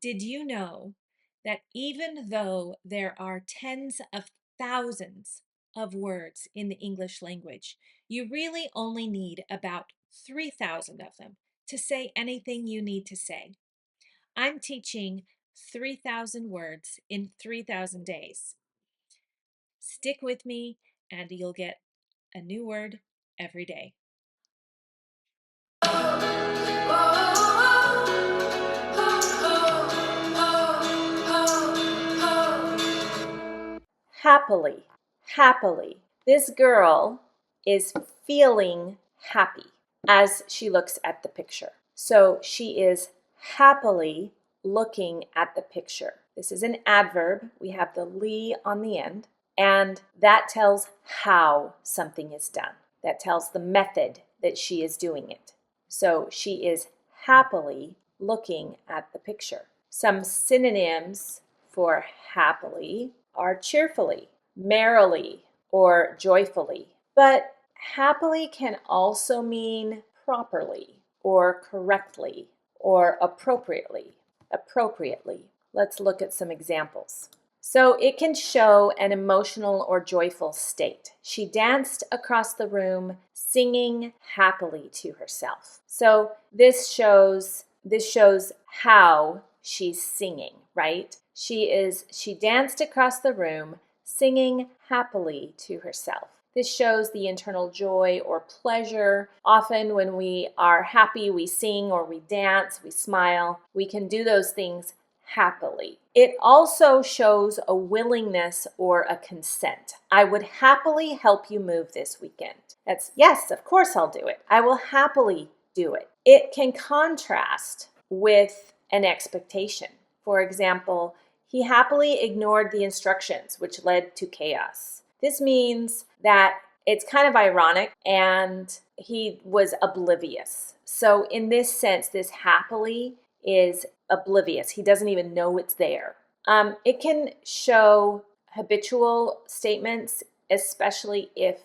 Did you know that even though there are tens of thousands of words in the English language, you really only need about 3,000 of them to say anything you need to say? I'm teaching 3,000 words in 3,000 days. Stick with me and you'll get a new word every day. Happily, happily. This girl is feeling happy as she looks at the picture. So she is happily looking at the picture. This is an adverb. We have the ly on the end, and that tells how something is done. That tells the method that she is doing it. So she is happily looking at the picture. Some synonyms for happily are cheerfully, merrily, or joyfully. But happily can also mean properly, or correctly, or appropriately. Appropriately. Let's look at some examples. So it can show an emotional or joyful state. She danced across the room, singing happily to herself. So this shows how she's singing, right? She danced across the room, singing happily to herself. This shows the internal joy or pleasure. Often when we are happy, we sing or we dance, we smile. We can do those things happily. It also shows a willingness or a consent. I would happily help you move this weekend. That's yes, of course I'll do it. I will happily do it. It can contrast with an expectation. For example, he happily ignored the instructions, which led to chaos. This means that it's kind of ironic and he was oblivious. So in this sense, this happily is oblivious. He doesn't even know it's there. It can show habitual statements, especially if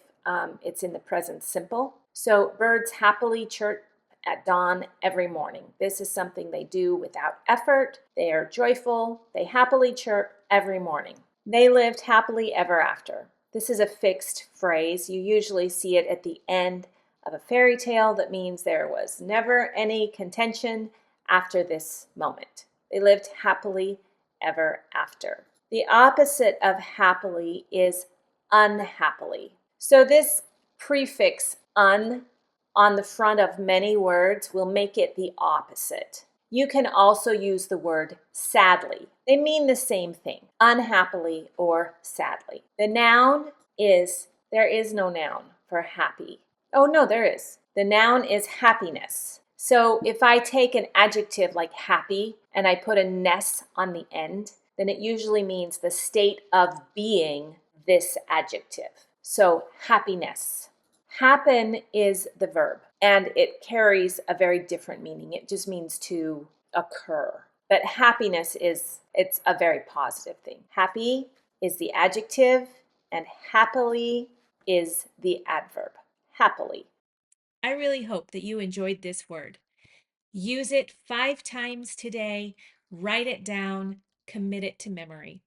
it's in the present simple. So birds happily chirp at dawn every morning. This is something they do without effort. They are joyful. They happily chirp every morning. They lived happily ever after. This is a fixed phrase. You usually see it at the end of a fairy tale. That means there was never any contention after this moment. They lived happily ever after. The opposite of happily is unhappily. So this prefix un on the front of many words will make it the opposite. You can also use the word sadly. They mean the same thing, unhappily or sadly. The noun is, there is no noun for happy. Oh no, there is. The noun is happiness. So if I take an adjective like happy and I put a ness on the end, then it usually means the state of being this adjective. So happiness. Happen is the verb, and it carries a very different meaning. It just means to occur. But happiness it's a very positive thing. Happy is the adjective, and happily is the adverb. Happily. I really hope that you enjoyed this word. Use it 5 times today, write it down, commit it to memory,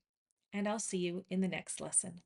and I'll see you in the next lesson.